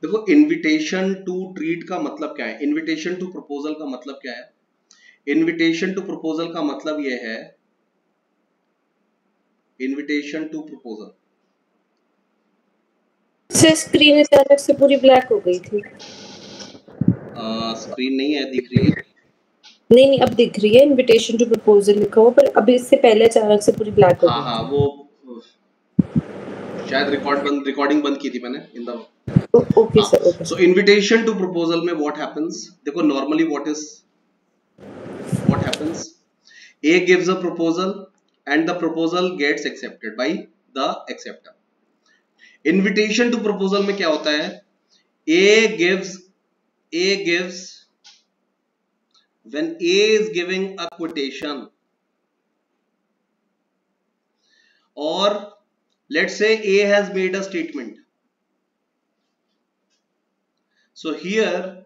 देखो invitation to treat का मतलब क्या है, इनविटेशन टू प्रपोजल का मतलब क्या है? इनविटेशन टू प्रपोजल का मतलब यह है, इनविटेशन टू प्रपोजल। से स्क्रीन अचानक से पूरी ब्लैक हो गई थी। स्क्रीन नहीं है, दिख रही है? नहीं अब दिख रही है, इनविटेशन टू प्रपोजल लिखा हुआ, पर अभी इससे पहले अचानक से पूरी ब्लैक हो हाँ गई हाँ, थी। वो शायद रिकॉर्डिंग बंद की थी मैंने इन द ओके हाँ। Sir, okay so sir. Invitation to proposal में व्हाट हैपेंस, देखो normally what happens, A gives a proposal and the proposal gets accepted by the acceptor. Invitation to proposal में क्या होता है? A gives when A is giving a quotation, or let's say A has made a statement. So here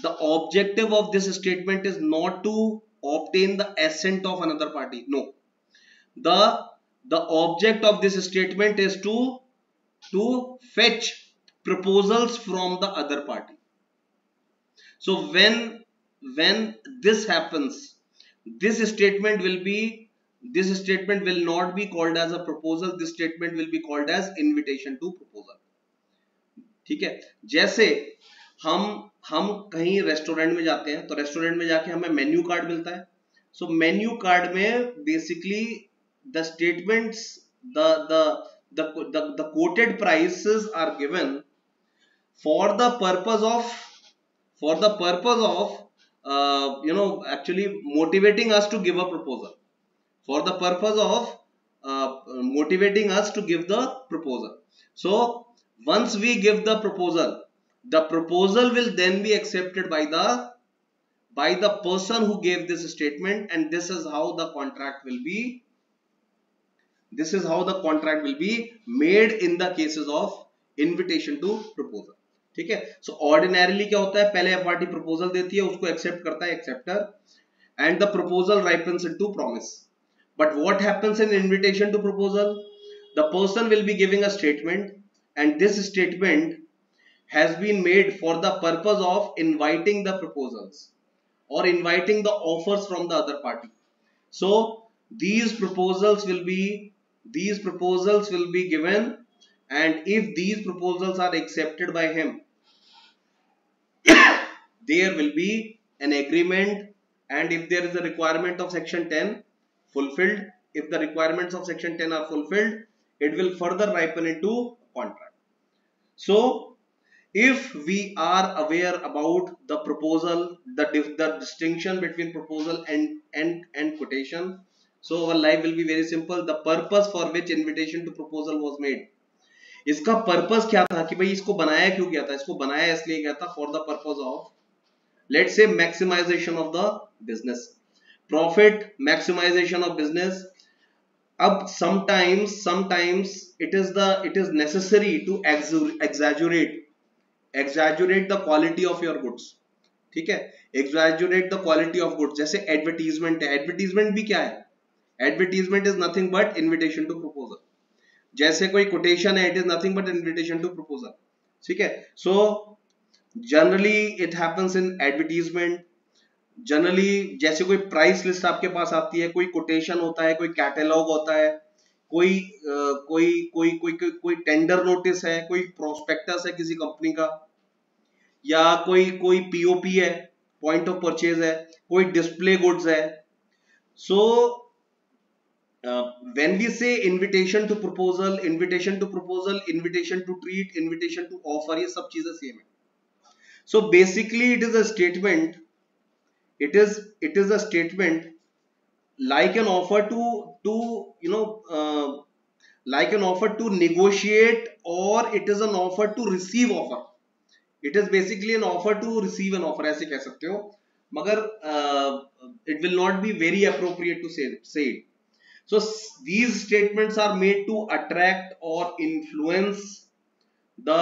the objective of this statement is not to obtain the assent of another party. No, the object of this statement is to fetch proposals from the other party. So when this happens, this statement will not be called as a proposal, this statement will be called as invitation to proposal. ठीक है, जैसे हम कहीं restaurant में जाते हैं, तो restaurant में जाके हमें मेन्यू कार्ड मिलता है। सो मेन्यू कार्ड में basically the statements, the quoted prices are given for the purpose of actually motivating us to give a proposal, for the purpose of motivating us to give the proposal. So once we give the proposal will then be accepted by the person who gave this statement, and this is how the contract will be made in the cases of invitation to proposal. ठीक है, सो ordinarily क्या होता है, पहले party proposal देती है, उसको accept करता है acceptor, and the proposal ripens into promise. But what happens in invitation to proposal? The person will be giving a statement, and this statement has been made for the purpose of inviting the proposals or inviting the offers from the other party. So these proposals will be given, and if these proposals are accepted by him, there will be an agreement, and if there is a requirement of section 10 fulfilled, if the requirements of section 10 are fulfilled, it will further ripen into contract. So if we are aware about the proposal, the distinction between proposal and quotation, so our life will be very simple. The purpose for which invitation to proposal was made, इसका purpose क्या था कि भाई इसको बनाया क्यों गया था? इसको बनाया इसलिए गया था for the purpose of, let's say, maximization of the business profit, maximization of business. Ab sometimes it is necessary to exaggerate the quality of your goods. ठीक है, exaggerate the quality of goods. जैसे advertisement है, advertisement भी क्या है? Advertisement is nothing but invitation to proposal. जैसे कोई quotation है, it is nothing but invitation to proposal. ठीक है, so generally it happens in advertisement. Generally जैसे कोई प्राइस लिस्ट आपके पास आती है, कोई कोटेशन होता है, कोई कैटलॉग होता है, कोई कोई टेंडर नोटिस है, कोई प्रोस्पेक्टस है किसी कंपनी का, या कोई पीओपी है, पॉइंट ऑफ परचेज है, कोई डिस्प्ले गुड्स है. सो when we say invitation to proposal, invitation to treat, invitation to offer, ये सब चीजें सेम है. So basically it is a statement, like an offer to like an offer to negotiate, or it is an offer to receive offer. It is basically an offer to receive an offer, ऐसे कह सकते हो, मगर it will not be very appropriate to say it. So these statements are made to attract or influence the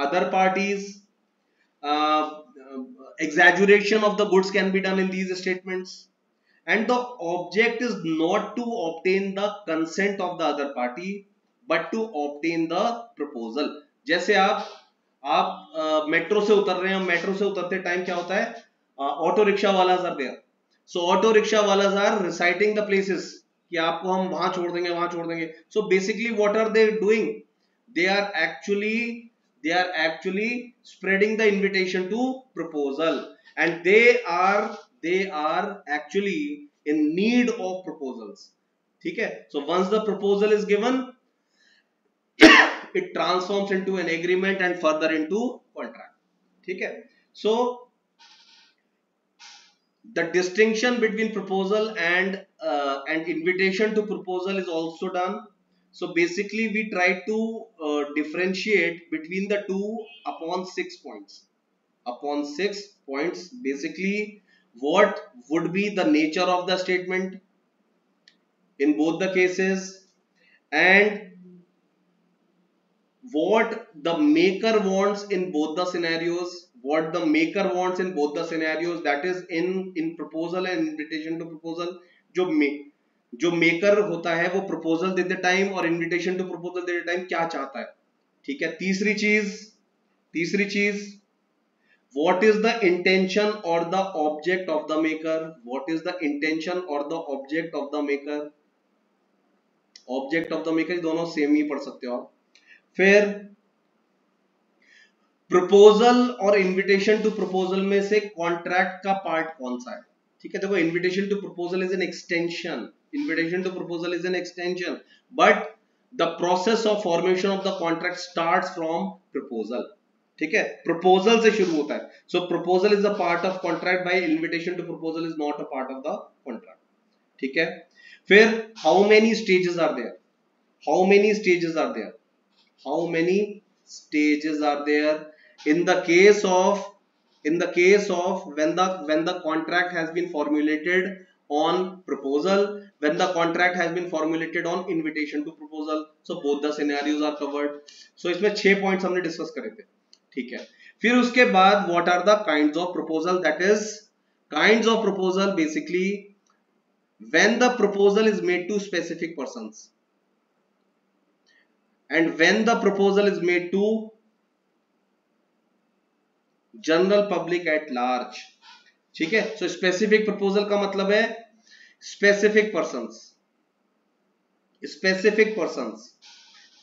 other parties. Exaggeration of the goods can be done in these statements, and the object is not to obtain the consent of the other party but to obtain the proposal. जैसे आप आप metro से उतर रहे हैं, metro से उतरते time क्या होता है, ऑटो रिक्शा वालाज are there, so auto rickshaw वालाज आर रिसाइटिंग द प्लेसेस कि आपको हम वहां छोड़ देंगे, वहां छोड़ देंगे. So basically what are they doing, they are actually they are actually spreading the invitation to proposal, and they are actually in need of proposals. ठीक है. So once the proposal is given, it transforms into an agreement and further into contract. ठीक है. So the distinction between proposal and invitation to proposal is also done. So basically we try to differentiate between the two upon 6 points. Upon 6 points, basically what would be the nature of the statement in both the cases, and what the maker wants in both the scenarios, what the maker wants in both the scenarios, that is in proposal and invitation to proposal. जो maker होता है वो proposal देते time और invitation to proposal देते time क्या चाहता है. ठीक है. तीसरी चीज what is the intention or the object of the maker, what is the intention or the object of the maker. Object of the maker दोनों सेम ही पढ़ सकते हो आप. फिर प्रपोजल और इनविटेशन टू प्रपोजल में से कॉन्ट्रैक्ट का पार्ट कौन सा है. ठीक है. देखो, invitation to proposal is an extension, invitation to proposal is an extension, but the process of formation of the contract starts from proposal. ठीक है. प्रपोजल से शुरू होता है. So proposal is a part of contract, by invitation to proposal is not a part of the contract. ठीक है. फिर how many stages are there, how many stages are there, how many stages are there in the case of when the contract has been formulated on proposal, when the contract has been formulated on invitation to proposal. So both the scenarios are covered. So इसमें 6 points हमने discuss करे थे. ठीक है. फिर उसके बाद what are the kinds of proposal, that is kinds of proposal basically when the proposal is made to specific persons and when the proposal is made to general public at large. ठीक है. So specific proposal का मतलब है specific persons, specific persons.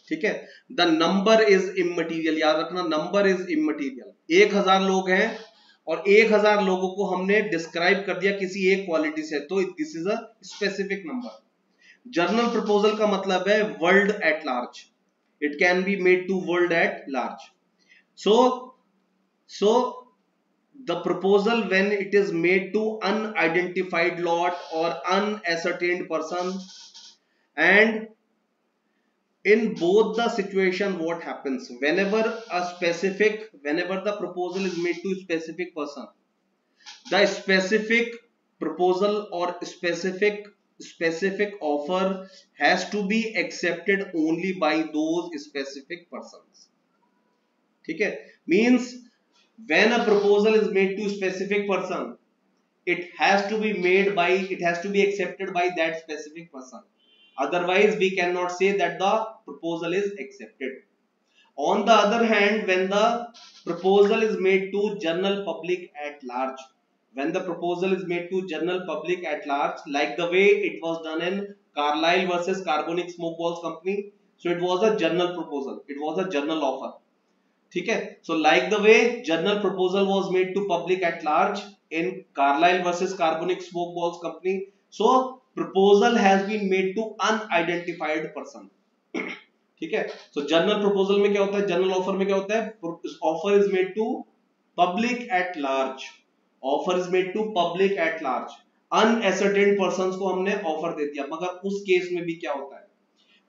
ठीक है. The number is इममटीरियल, याद रखना, number is इममटीरियल. 1000 लोग हैं और 1000 लोगों को हमने डिस्क्राइब कर दिया किसी एक क्वालिटी से, तो this is a specific number. General proposal का मतलब है world at large, it can be made to world at large. So the proposal when it is made to unidentified lot or unascertained person, and in both the situation what happens, whenever the proposal is made to a specific person, the specific proposal or specific offer has to be accepted only by those specific persons. ठीक है. Means when a proposal is made to specific person, it has to be accepted by that specific person, otherwise we cannot say that the proposal is accepted. On the other hand, when the proposal is made to general public at large, when the proposal is made to general public at large, like the way it was done in Carlyle versus Carbonic Smoke Balls Company, so it was a general proposal, it was a general offer. ठीक है. So like the way general proposal was made to public at large in Carlyle versus Carbonic Smoke Balls Company, so proposal has been made to unidentified person. ठीक है. So general proposal में क्या होता है, general offer में क्या होता है, offer is made to public at large, offer is made to public at large, unascertained persons को हमने offer दे दिया. मगर उस केस में भी क्या होता है,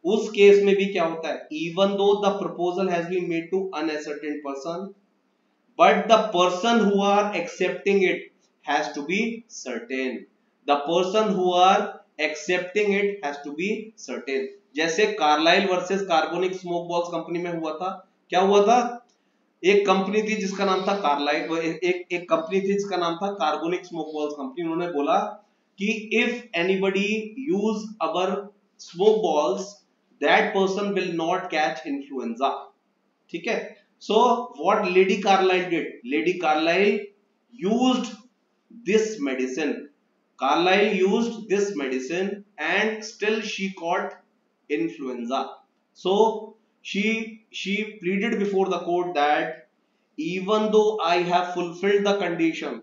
उस केस में भी क्या होता है, even though the proposal has been made to unascertained person, but the person who are accepting it has to be certain. The person who are accepting it has to be certain. जैसे Carlill versus Carbolic Smoke Balls Company में हुआ था. क्या हुआ था, एक company थी जिसका नाम था कार्लाइल, एक कंपनी थी जिसका नाम था कार्बोनिक स्मोक बॉल्स कंपनी. उन्होंने बोला कि if anybody use our smoke balls, that person will not catch influenza. ठीक है. So what Lady Carlisle did? Lady Carlisle used this medicine. Carlisle used this medicine and still she caught influenza. So she pleaded before the court that even though I have fulfilled the condition,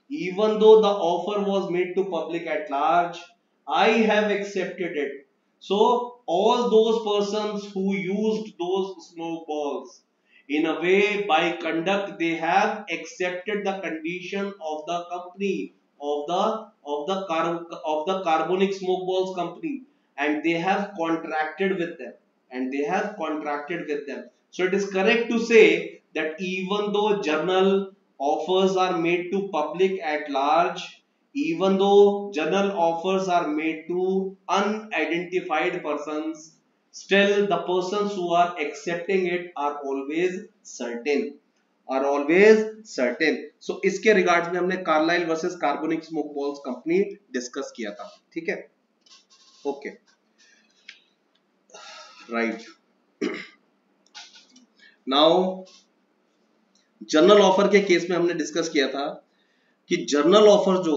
even though the offer was made to public at large, I have accepted it. So all those persons who used those snowballs, in a way by conduct, they have accepted the condition of the company, of the carbonic smoke balls company, and they have contracted with them, so it is correct to say that even though journal offers are made to public at large, even though journal offers are made to unidentified persons, still the persons who are accepting it are always certain, so इसके regards में हमने Carlill versus Carbolic Smoke Balls Company discuss किया था. ठीक है, okay, right. Now general offer के case में हमने डिस्कस किया था कि जर्नल ऑफर जो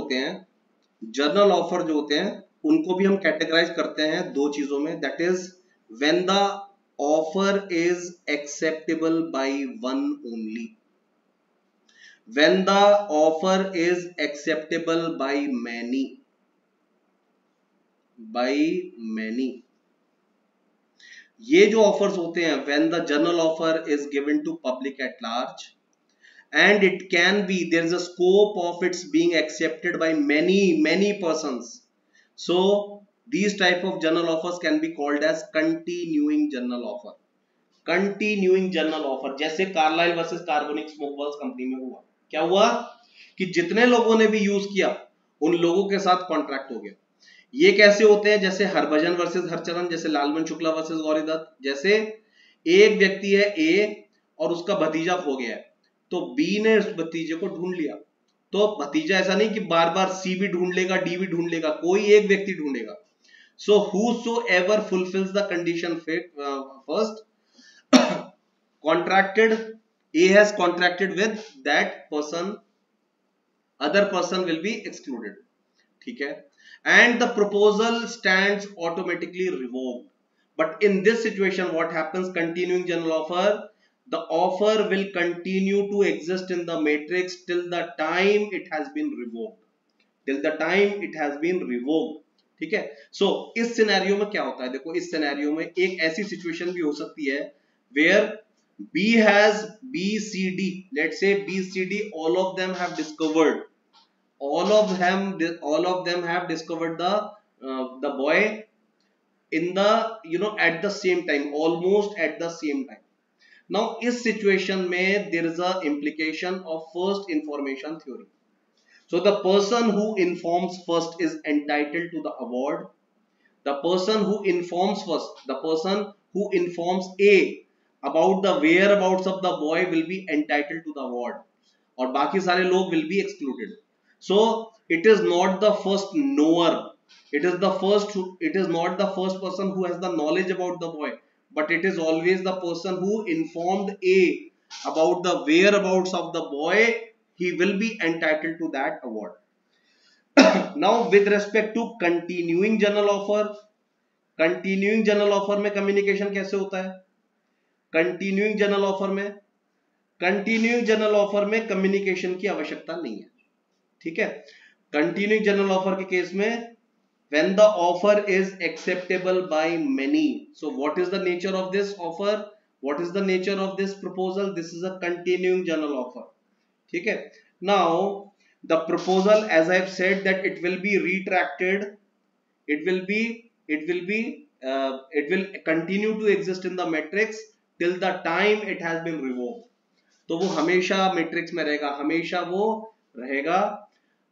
होते हैं उनको भी हम कैटेगराइज करते हैं दो चीजों में, that is when the offer is acceptable by one only, when the offer is acceptable by many. ये जो ऑफर्स होते हैं, when the general offer is given to public at large, and it can be, there is a scope of its being accepted by many persons, so these type of journal offers can be called as continuing journal offer. जैसे Carlill versus Carbolic Smoke Balls Company में हुआ, क्या हुआ कि जितने लोगों ने भी यूज किया उन लोगों के साथ कॉन्ट्रैक्ट हो गया. ये कैसे होते हैं? जैसे हरभजन वर्सेस हरचरण, जैसे लालमन शुक्ला वर्सेस गौरीदत्त. जैसे एक व्यक्ति है ए और उसका भतीजा खो गया है, तो बी ने उस भतीजे को ढूंढ लिया, तो भतीजा ऐसा नहीं कि बार बार सी भी ढूंढ लेगा, डी भी ढूंढ लेगा, कोई एक व्यक्ति ढूंढेगा. सो whosoever fulfills the condition first contracted, A has contracted with that person, other person will be excluded. ठीक है, and the proposal stands automatically revoked. But in this situation what happens? Continuing journal offer, the offer will continue to exist in the matrix till the time it has been revoked, ठीक है. सो इस scenario में क्या होता है? देखो, इस scenario में एक ऐसी सिचुएशन भी हो सकती है where B has BCD, let's say BCD, all of them have discovered the boy in the, at the same time, almost at the same time. Now इस situation में there is a implication of first information theory. So the person who informs first is entitled to the award. The person who informs A about the whereabouts of the boy will be entitled to the award, और बाकी सारे लोग will be excluded. So it is not the first knower, it is not the first person who has the knowledge about the boy, but it is always the person who informed A about the whereabouts of the boy, he will be entitled to that award. Now with respect to continuing journal offer में communication कैसे होता है? continuing journal offer में communication की आवश्यकता नहीं है. ठीक है, continuing journal offer के केस में when the offer is acceptable by many, so what is the nature of this offer, what is the nature of this proposal? This is a continuing journal offer. ठीक है. Now the proposal, as I have said, that it will be retracted, it will continue to exist in the matrix till the time it has been revoked. तो वो हमेशा matrix में रहेगा, हमेशा वो रहेगा.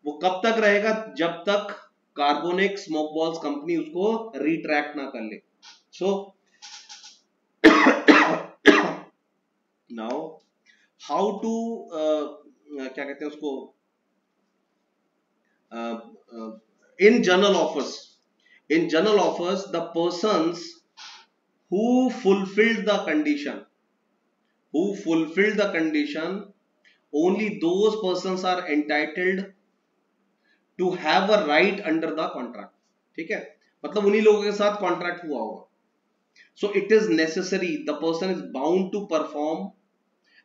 वो कब तक रहेगा? जब तक कार्बोनिक स्मोक बॉल्स कंपनी उसको रिट्रैक्ट ना कर ले. सो नाउ हाउ टू क्या कहते हैं उसको, in journal offers the persons who fulfilled the condition, who fulfill the condition, only those persons are entitled to have a right under the contract. ठीक है, मतलब उन्हीं लोगों के साथ कॉन्ट्रैक्ट हुआ होगा. So it is necessary, the person is bound to perform,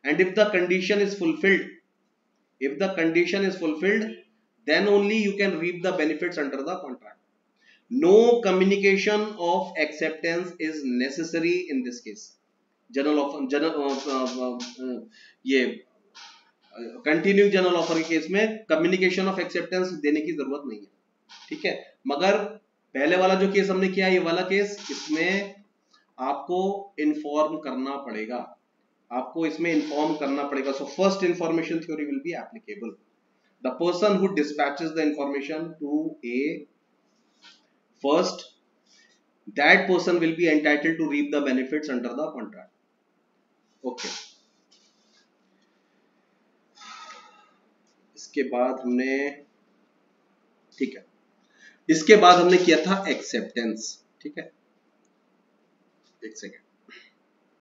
and if the condition is fulfilled, then only you can reap the benefits under the contract. No communication of acceptance is necessary in this case. ये continue general offer के case में communication of acceptance देने की जरूरत नहीं है. ठीक है, मगर पहले वाला जो केस हमने किया, ये वाला केस, इसमें आपको इन्फॉर्म करना पड़ेगा, So first information theory will be applicable. The person who dispatches the information to A first, that person will be entitled to reap the benefits under the contract. Okay. इसके बाद हमने, ठीक है, इसके बाद हमने किया था एक्सेप्टेंस. ठीक है, एक सेकेंड.